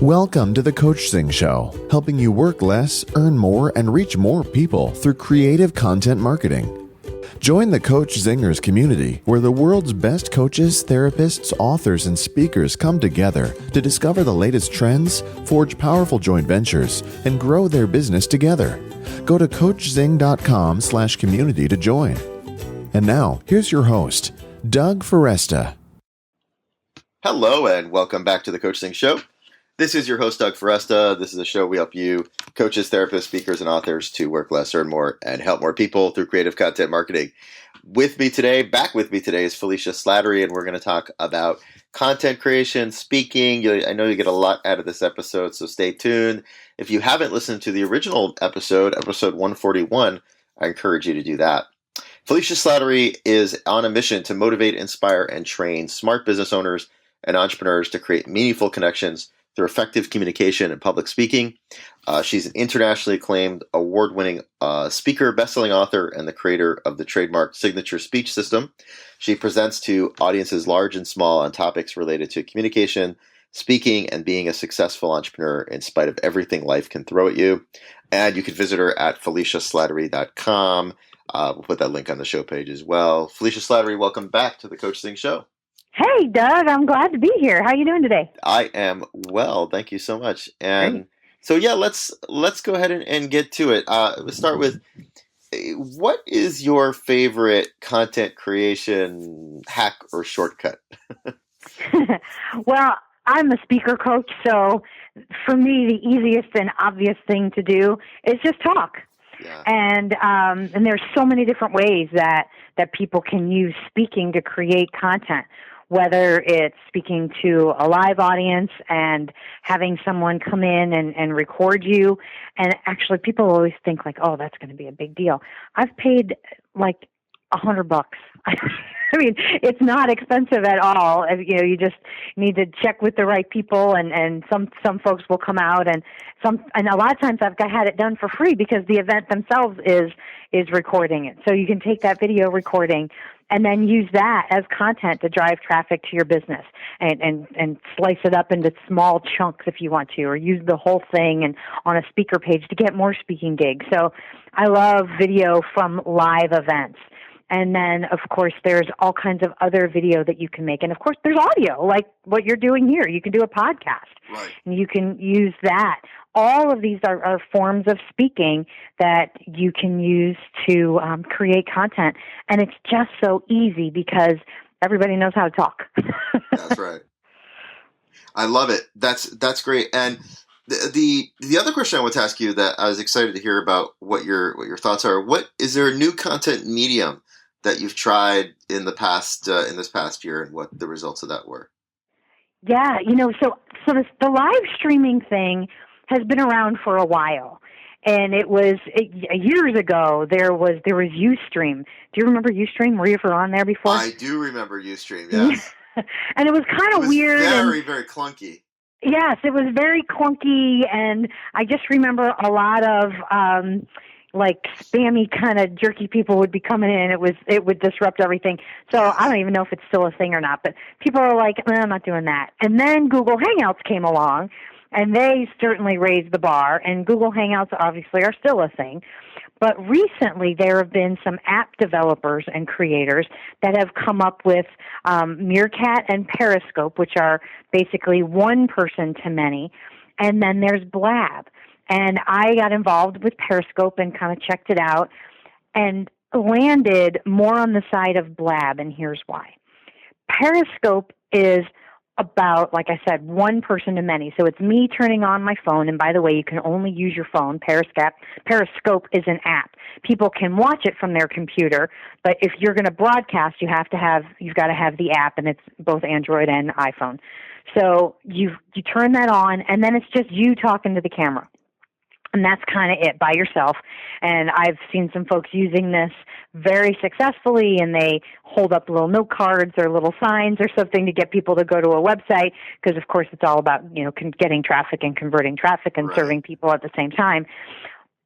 Welcome to the Coachzing Show, helping you work less, earn more, and reach more people through creative content marketing. Join the Coach Zingers community, where the world's best coaches, therapists, authors, and speakers come together to discover the latest trends, forge powerful joint ventures, and grow their business together. Go to coachzing.com/community to join. And now, here's your host, Doug Foresta. Hello, and welcome back to the Coachzing Show. This is your host, Doug Foresta. This is a show we help you, coaches, therapists, speakers, and authors to work less, earn more, and help more people through creative content marketing. Back with me today is Felicia Slattery, and we're going to talk about content creation, speaking. I know you get a lot out of this episode, so stay tuned. If you haven't listened to the original episode 141, I encourage you to do that. Felicia Slattery is on a mission to motivate, inspire, and train smart business owners and entrepreneurs to create meaningful connections through effective communication and public speaking. She's an internationally acclaimed, award-winning speaker, best-selling author, and the creator of the trademarked signature speech system. She presents to audiences large and small on topics related to communication, speaking, and being a successful entrepreneur in spite of everything life can throw at you. And you can visit her at FeliciaSlattery.com. We'll put that link on the show page as well. Felicia Slattery, welcome back to the Coachzing Show. Hey, Doug, I'm glad to be here. How are you doing today? I am well. Thank you so much. And so, let's go ahead and get to it. Let's start with, what is your favorite content creation hack or shortcut? Well, I'm a speaker coach, so for me, the easiest and obvious thing to do is just talk. Yeah. And there's so many different ways that people can use speaking to create content, whether it's speaking to a live audience and having someone come in and record you. And actually, people always think like, oh, that's going to be a big deal. I've paid like $100. I mean, it's not expensive at all. You just need to check with the right people, and some folks will come out, and a lot of times I've had it done for free because the event themselves is recording it. So you can take that video recording and then use that as content to drive traffic to your business, and slice it up into small chunks if you want to, or use the whole thing and on a speaker page to get more speaking gigs. So I love video from live events. And then, of course, there's all kinds of other video that you can make. And, of course, there's audio, like what you're doing here. You can do a podcast. Right. And you can use that. All of these are forms of speaking that you can use to create content. And it's just so easy because everybody knows how to talk. That's right. I love it. That's great. And the other question I want to ask you that I was excited to hear about what your thoughts are. Is there a new content medium that you've tried in the past in this past year, and what the results of that were? Yeah, so the live streaming thing has been around for a while, and it was years ago. There was Ustream. Do you remember Ustream? Were you ever on there before? I do remember Ustream. Yes, and it was kind of weird, very very clunky. Yes, it was very clunky, and I just remember a lot of like spammy kind of jerky people would be coming in. It would disrupt everything. So I don't even know if it's still a thing or not, but people are like, I'm not doing that. And then Google Hangouts came along, and they certainly raised the bar, and Google Hangouts obviously are still a thing. But recently there have been some app developers and creators that have come up with Meerkat and Periscope, which are basically one person to many. And then there's Blab. And I got involved with Periscope and kind of checked it out and landed more on the side of Blab, and here's why. Periscope is about, like I said, one person to many. So it's me turning on my phone, and by the way, you can only use your phone. Periscope is an app. People can watch it from their computer, but if you're going to broadcast, you've got to have the app, and it's both Android and iPhone. So you turn that on, and then it's just you talking to the camera. And that's kind of it by yourself. And I've seen some folks using this very successfully, and they hold up little note cards or little signs or something to get people to go to a website, because of course it's all about, getting traffic and converting traffic and serving people at the same time.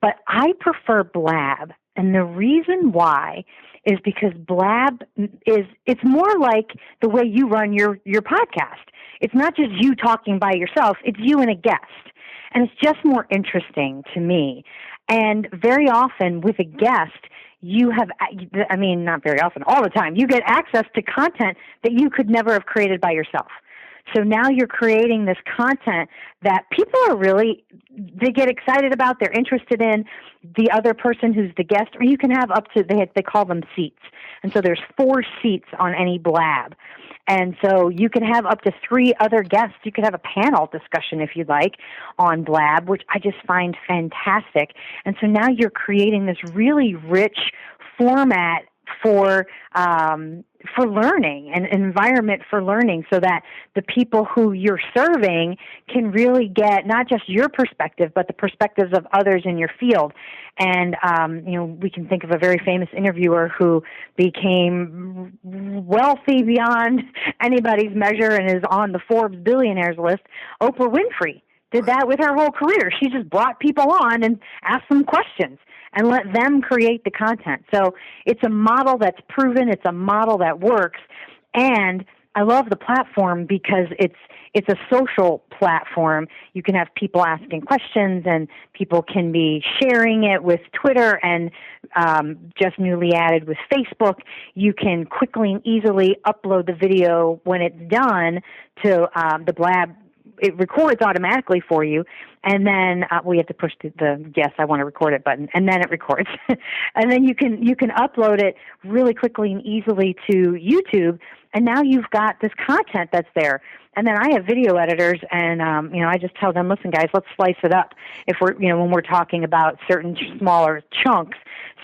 But I prefer Blab And the reason why is because Blab it's more like the way you run your podcast. It's not just you talking by yourself, it's you and a guest. And it's just more interesting to me. And very often with a guest, you have, I mean, not very often, all the time, you get access to content that you could never have created by yourself. So now you're creating this content that people are really, they get excited about, they're interested in the other person who's the guest, or you can have up to, they call them seats. And so there's 4 seats on any Blab. And so you can have up to 3 other guests. You could have a panel discussion if you'd like on Blab, which I just find fantastic. And so now you're creating this really rich format for learning, an environment for learning, so that the people who you're serving can really get not just your perspective, but the perspectives of others in your field. And, we can think of a very famous interviewer who became wealthy beyond anybody's measure and is on the Forbes billionaires list. Oprah Winfrey did that with her whole career. She just brought people on and asked them questions and let them create the content. So it's a model that's proven. It's a model that works. And I love the platform because it's a social platform. You can have people asking questions, and people can be sharing it with Twitter, and just newly added with Facebook. You can quickly and easily upload the video when it's done to the Blab. It records automatically for you, and then we have to push the yes, I want to record it button, and then it records. And then you can upload it really quickly and easily to YouTube, and now you've got this content that's there. And then I have video editors, and I just tell them, listen, guys, let's slice it up if we're when we're talking about certain smaller chunks,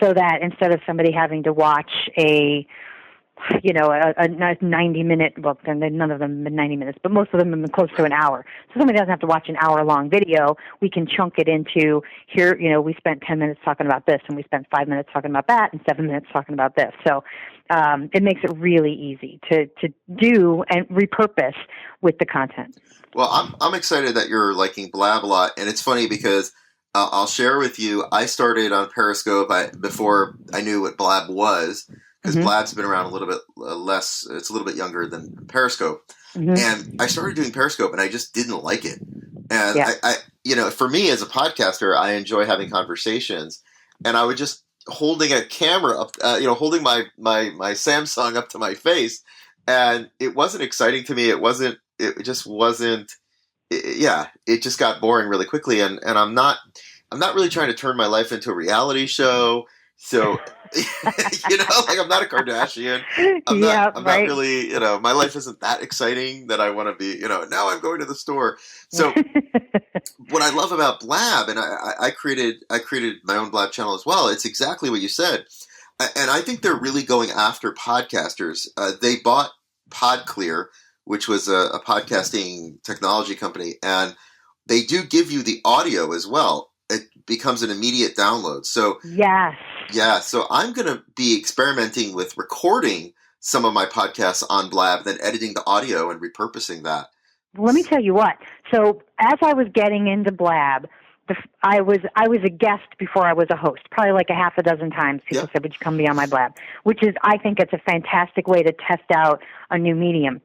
so that instead of somebody having to watch a 90-minute, well, none of them have been 90 minutes, but most of them have been close to an hour. So somebody doesn't have to watch an hour-long video. We can chunk it into, here, we spent 10 minutes talking about this, and we spent 5 minutes talking about that, and 7 minutes talking about this. So it makes it really easy to do and repurpose with the content. Well, I'm excited that you're liking Blab a lot, and it's funny because I'll share with you, I started on Periscope before I knew what Blab was, because Blab's been around a little bit less, it's a little bit younger than Periscope. And I started doing Periscope, and I just didn't like it. And I for me as a podcaster, I enjoy having conversations, and I would just holding a camera up, holding my Samsung up to my face, and it wasn't exciting to me. It just got boring really quickly. And I'm not really trying to turn my life into a reality show. So, I'm not a Kardashian. I'm not really, my life isn't that exciting that I want to be, now I'm going to the store. So what I love about Blab, and I created my own Blab channel as well. It's exactly what you said. And I think they're really going after podcasters. They bought PodClear, which was a podcasting technology company, and they do give you the audio as well. It becomes an immediate download. So yes. Yeah, so I'm going to be experimenting with recording some of my podcasts on Blab, then editing the audio and repurposing that. Let me tell you what. So as I was getting into Blab, I was a guest before I was a host. Probably like a half a dozen times people said, "Would you come be on my Blab?" Which is, I think, it's a fantastic way to test out a new medium.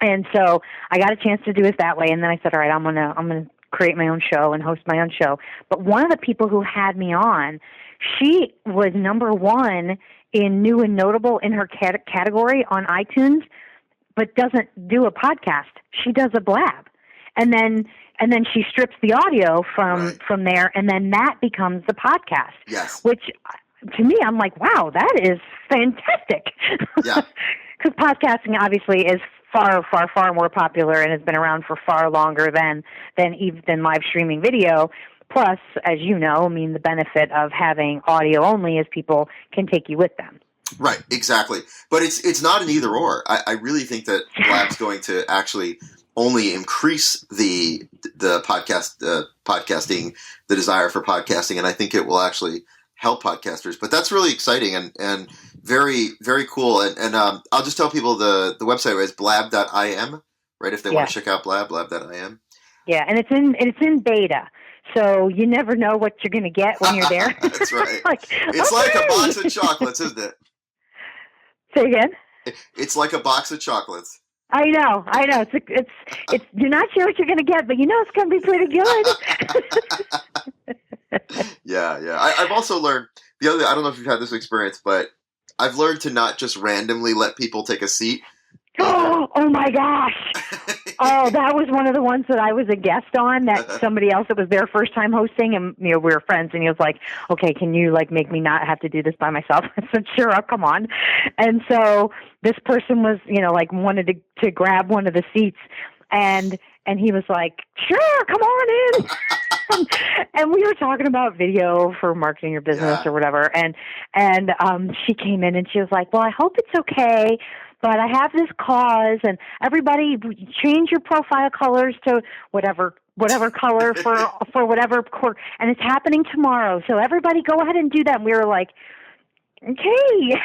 And so I got a chance to do it that way. And then I said, "All right, I'm gonna create my own show and host my own show." But one of the people who had me on, she was #1 in new and notable in her category on iTunes, but doesn't do a podcast. She does a Blab. And then she strips the audio from there, and then that becomes the podcast. Yes. Which, to me, I'm like, wow, that is fantastic. Yeah. Because podcasting obviously is far, far, far more popular and has been around for far longer than live streaming video. Plus, as you know, the benefit of having audio only is people can take you with them. Right, exactly. But it's not an either or. I really think that Blab's going to actually only increase the podcasting, the desire for podcasting, and I think it will actually help podcasters. But that's really exciting and very, very cool. And I'll just tell people the website is blab.im, right? If they want to check out blab.im. Yeah, and it's in beta. so you never know what you're going to get when you're there. That's right. It's like a box of chocolates, isn't it? Say again? It's like a box of chocolates. I know. It's you're not sure what you're going to get, but you know it's going to be pretty good. Yeah. I've also learned I don't know if you've had this experience, but I've learned to not just randomly let people take a seat. Oh my gosh. Oh, that was one of the ones that I was a guest on, that somebody else that was their first time hosting, and we were friends, and he was like, okay, can you make me not have to do this by myself? I said, sure, I'll come on. And so this person was, wanted to grab one of the seats, and he was like, sure, come on in. And we were talking about video for marketing your business or whatever. And she came in and she was like, well, I hope it's okay, but I have this cause, and everybody change your profile colors to whatever color for whatever quarter, and it's happening tomorrow. So everybody go ahead and do that. And we were like, okay.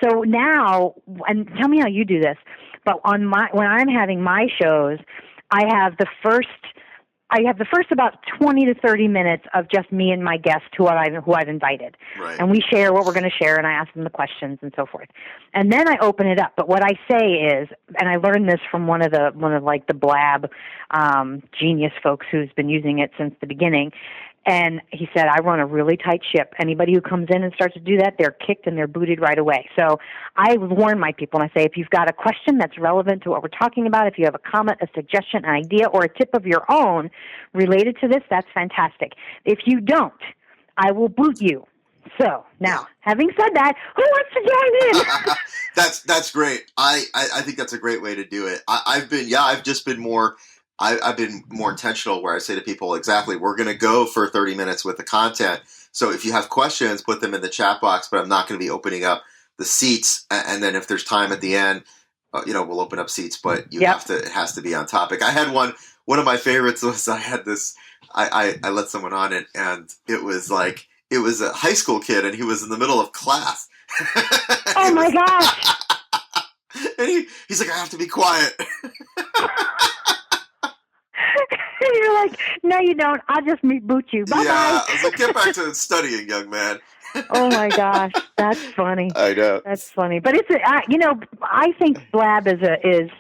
So now, and tell me how you do this, but when I'm having my shows, I have the first about 20 to 30 minutes of just me and my guest who I've invited. Right. And we share what we're going to share, and I ask them the questions and so forth. And then I open it up. But what I say is, and I learned this from one of the Blab genius folks who's been using it since the beginning. And he said, I run a really tight ship. Anybody who comes in and starts to do that, they're kicked and they're booted right away. So I warn my people, and I say, if you've got a question that's relevant to what we're talking about, if you have a comment, a suggestion, an idea, or a tip of your own related to this, that's fantastic. If you don't, I will boot you. So now, having said that, who wants to join in? That's great. I think that's a great way to do it. I've been more intentional, where I say to people, exactly, we're going to go for 30 minutes with the content. So if you have questions, put them in the chat box, but I'm not going to be opening up the seats. And then if there's time at the end, we'll open up seats, but it has to be on topic. I had one of my favorites was I had this, I let someone on it, and it was a high school kid, and he was in the middle of class. Oh my gosh. And he's like, I have to be quiet. You're like, no, you don't. I'll just boot you. Bye-bye. Yeah, I was like, get back to studying, young man. Oh my gosh, that's funny. I know. That's funny. But it's I think Blab is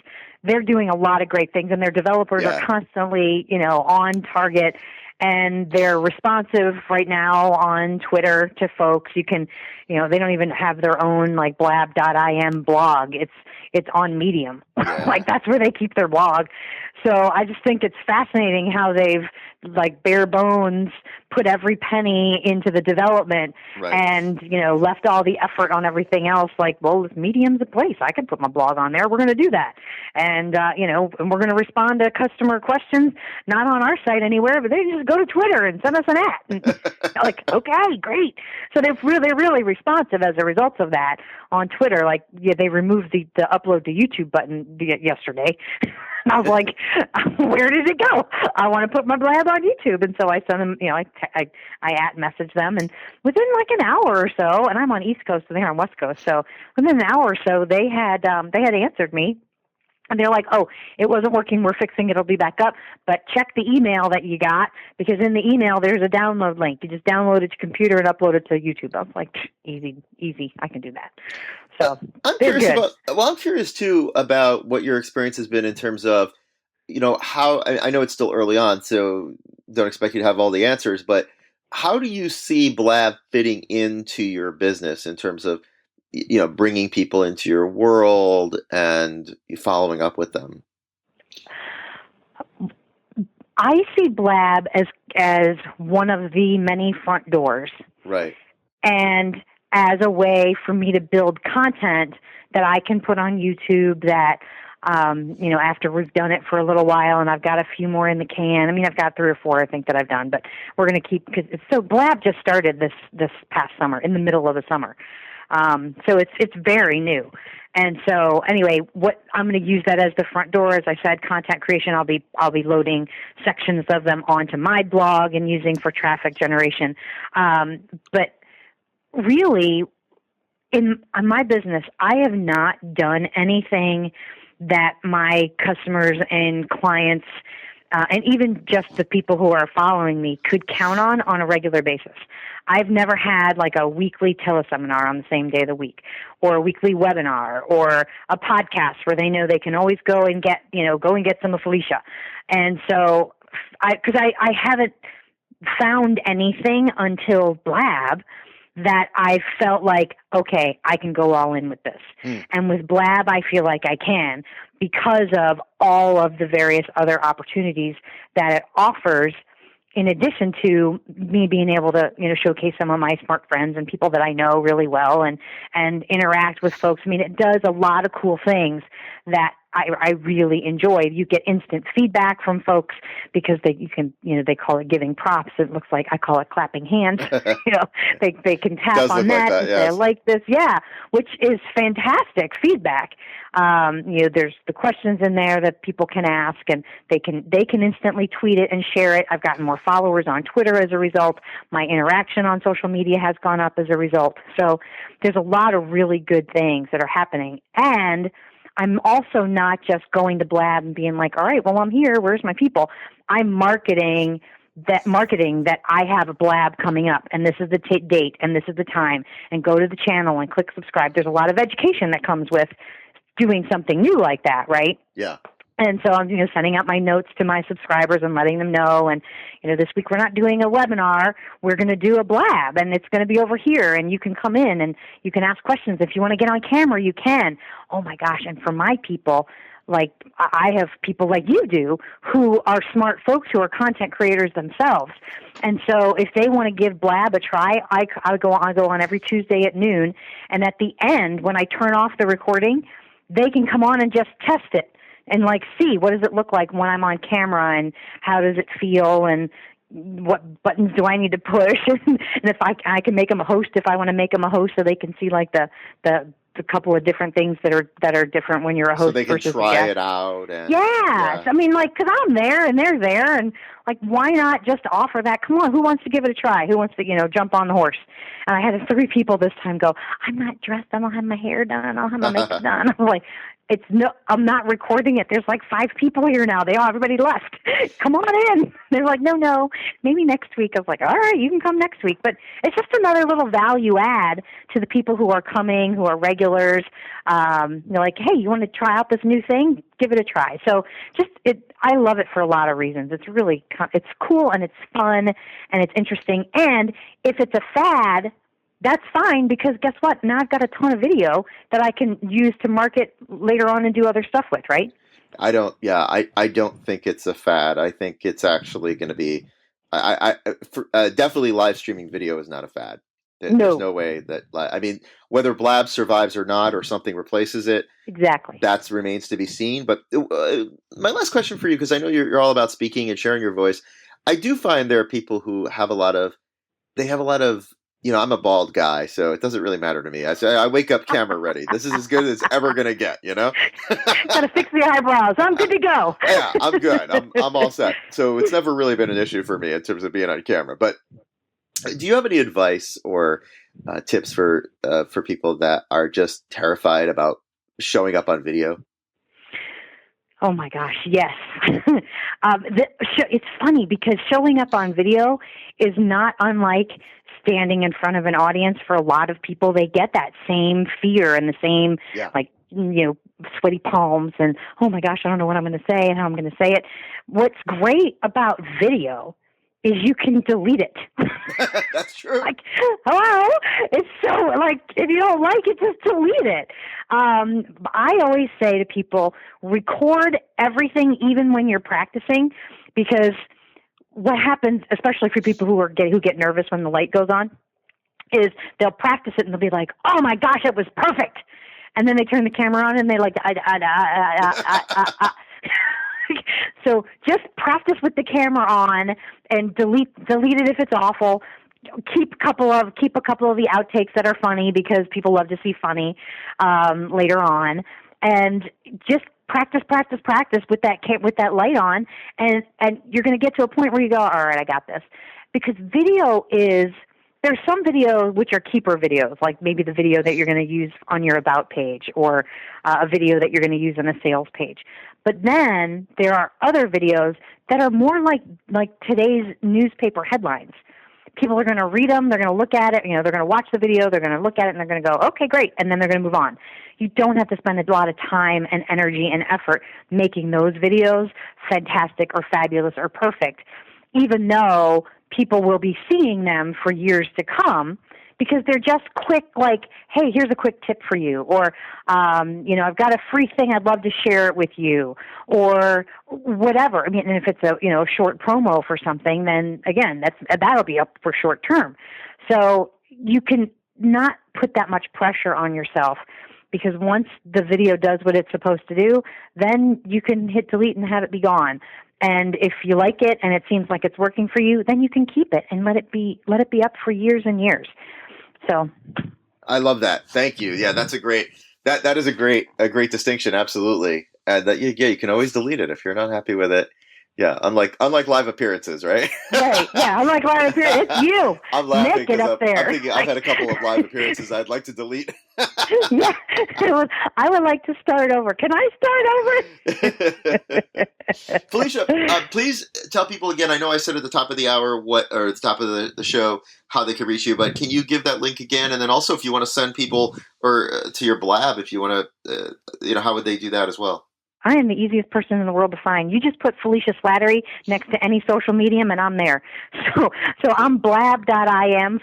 they're doing a lot of great things, and their developers are constantly, on target, and they're responsive right now on Twitter to folks. You can, they don't even have their own blab.im blog. It's on Medium. That's where they keep their blog. So I just think it's fascinating how they've bare bones put every penny into the development and, left all the effort on everything else. If Medium's a place, I can put my blog on there. We're going to do that. And, and we're going to respond to customer questions, not on our site anywhere, but they just go to Twitter and send us an ad. And okay, great. So they're really responsive as a result of that on Twitter. They removed the upload to YouTube button yesterday. And I was like, where did it go? I want to put my blab on YouTube. And so I sent them, I messaged them, and within an hour or so, and I'm on East Coast and they're on West Coast. So within an hour or so, they had answered me. And they're like, oh, it wasn't working. We're fixing it. It'll be back up. But check the email that you got, because in the email, there's a download link. You just download it to your computer and upload it to YouTube. I was like, easy. I can do that. So I'm curious too about what your experience has been in terms of, how, I know it's still early on, so don't expect you to have all the answers, but how do you see Blab fitting into your business in terms of, bringing people into your world and following up with them? I see Blab as one of the many front doors. Right. And as a way for me to build content that I can put on YouTube that, after we've done it for a little while, and I've got a few more in the can. I mean, I've got 3 or 4, I think, that I've done, but we're going to keep, because Blab just started this past summer, in the middle of the summer. So it's very new. And so anyway, what I'm going to use that as the front door. As I said, content creation, I'll be loading sections of them onto my blog and using for traffic generation. But really, in my business, I have not done anything that my customers and clients and even just the people who are following me could count on a regular basis. I've never had like a weekly teleseminar on the same day of the week, or a weekly webinar, or a podcast where they know they can always go and get some of Felicia. And so, because I haven't found anything until Blab that I felt like, okay, I can go all in with this. And with Blab, I feel like I can, because of all of the various other opportunities that it offers, in addition to me being able to, showcase some of my smart friends and people that I know really well and interact with folks. I mean, it does a lot of cool things that I really enjoy. You get instant feedback from folks because they call it giving props. It looks like I call it clapping hands. They can tap on that and say, I like this. Yeah, which is fantastic feedback. There's the questions in there that people can ask, and they can instantly tweet it and share it. I've gotten more followers on Twitter as a result. My interaction on social media has gone up as a result. So there's a lot of really good things that are happening. And I'm also not just going to Blab and being like, all right, well, I'm here. Where's my people? I'm marketing that I have a Blab coming up, and this is the date, and this is the time, and go to the channel and click subscribe. There's a lot of education that comes with doing something new like that, right? Yeah. And so I'm sending out my notes to my subscribers and letting them know. And this week we're not doing a webinar. We're going to do a Blab, and it's going to be over here. And you can come in and you can ask questions. If you want to get on camera, you can. Oh my gosh! And for my people, like I have people like you do who are smart folks who are content creators themselves. And so if they want to give Blab a try, I go on every Tuesday at noon. And at the end, when I turn off the recording, they can come on and just test it and see what does it look like when I'm on camera, and how does it feel, and what buttons do I need to push, and if I can make them a host if I want to make them a host, so they can see the couple of different things that are different when you're a host. So they can versus try it out. And, yeah. I mean, because I'm there and they're there, and why not just offer that? Come on, who wants to give it a try? Who wants to jump on the horse? And I had 3 people this time go, I'm not dressed. I don't have my hair done. I don't have my makeup done. I'm like, I'm not recording it. There's 5 people here now. Everybody left. Come on in. They're like, no, maybe next week. I was like, all right, you can come next week. But it's just another little value add to the people who are coming, who are regulars. They're like, hey, you want to try out this new thing? Give it a try. So I love it for a lot of reasons. It's cool and it's fun and it's interesting. And if it's a fad, that's fine, because guess what? Now I've got a ton of video that I can use to market later on and do other stuff with, right? I don't think it's a fad. I think it's actually going to be, definitely live streaming video is not a fad. There's no way that, whether Blab survives or not, or something replaces it. Exactly. That remains to be seen. But my last question for you, because I know you're all about speaking and sharing your voice. I do find there are people who have a lot of, I'm a bald guy, so it doesn't really matter to me. I wake up camera ready. This is as good as it's ever going to get, Gotta fix the eyebrows. I'm good to go. Yeah, I'm good. I'm all set. So it's never really been an issue for me in terms of being on camera. But do you have any advice or tips for people that are just terrified about showing up on video? Oh my gosh, yes. It's funny because showing up on video is not unlike standing in front of an audience. For a lot of people, they get that same fear and the same, sweaty palms and, oh my gosh, I don't know what I'm going to say and how I'm going to say it. What's great about video is you can delete it. That's true. Hello? It's so, if you don't like it, just delete it. I always say to people, record everything even when you're practicing, because what happens, especially for people who get nervous when the light goes on, is they'll practice it and they'll be like, oh my gosh, it was perfect. And then they turn the camera on and they So just practice with the camera on and delete it if it's awful. Keep a couple of the outtakes that are funny, because people love to see funny later on, and just practice with that light on, and you're going to get to a point where you go, all right, I got this. Because video is there's some videos which are keeper videos, like maybe the video that you're going to use on your About page, or a video that you're going to use on a sales page. But then there are other videos that are more like today's newspaper headlines. People are going to read them, they're going to look at it, they're going to watch the video, they're going to look at it, and they're going to go, okay, great, and then they're going to move on. You don't have to spend a lot of time and energy and effort making those videos fantastic or fabulous or perfect, even though people will be seeing them for years to come, because they're just quick, like, hey, here's a quick tip for you, or, I've got a free thing, I'd love to share it with you, or whatever. I mean, and if it's a short promo for something, then again, that'll be up for short term. So you can not put that much pressure on yourself, because once the video does what it's supposed to do, then you can hit delete and have it be gone. And if you like it and it seems like it's working for you, then you can keep it and let it be up for years and years. So I love that. Thank you. Yeah, that's a great that is a great distinction. Absolutely. And that you can always delete it if you're not happy with it. Yeah, unlike live appearances, right? Right. Yeah, unlike live appearances, it's you. I'm laughing Nick, get up there. I'm thinking I've had a couple of live appearances I'd like to delete. Yeah, I would like to start over. Can I start over? Felicia, please tell people again. I know I said at the top of the hour at the top of the show how they can reach you, but can you give that link again? And then also, if you want to send people to your blab, if you want to, how would they do that as well? I am the easiest person in the world to find. You just put Felicia Slattery next to any social medium, and I'm there. So I'm blab.im/Felicia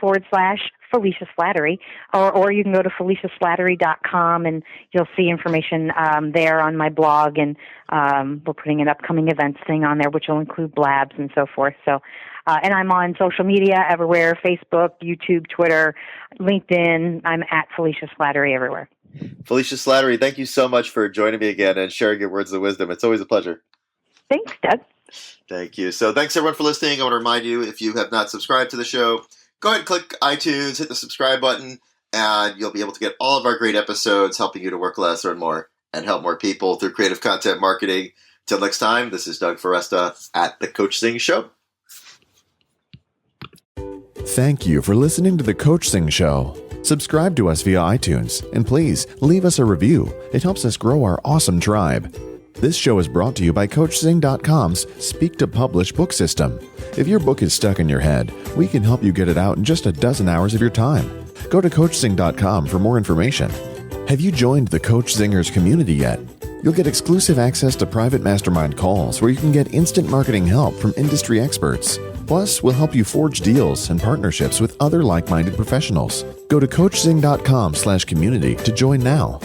Slattery, or you can go to FeliciaSlattery.com, and you'll see information there on my blog, and we're putting an upcoming events thing on there, which will include blabs and so forth. So, and I'm on social media everywhere: Facebook, YouTube, Twitter, LinkedIn. I'm at Felicia Slattery everywhere. Felicia Slattery, thank you so much for joining me again and sharing your words of wisdom. It's always a pleasure. Thanks, Doug. Thank you. So thanks, everyone, for listening. I want to remind you, if you have not subscribed to the show, go ahead and click iTunes, hit the subscribe button, and you'll be able to get all of our great episodes helping you to work less, earn more, and help more people through creative content marketing. Till next time, this is Doug Foresta at The Coachzing Show. Thank you for listening to The Coachzing Show. Subscribe to us via iTunes, and please leave us a review. It helps us grow our awesome tribe. This show is brought to you by Coachzing.com's Speak to Publish book system. If your book is stuck in your head, we can help you get it out in just a dozen hours of your time. Go to Coachzing.com for more information. Have you joined the Coach Zingers community yet? You'll get exclusive access to private mastermind calls where you can get instant marketing help from industry experts. Plus, we'll help you forge deals and partnerships with other like-minded professionals. Go to Coachzing.com/community to join now.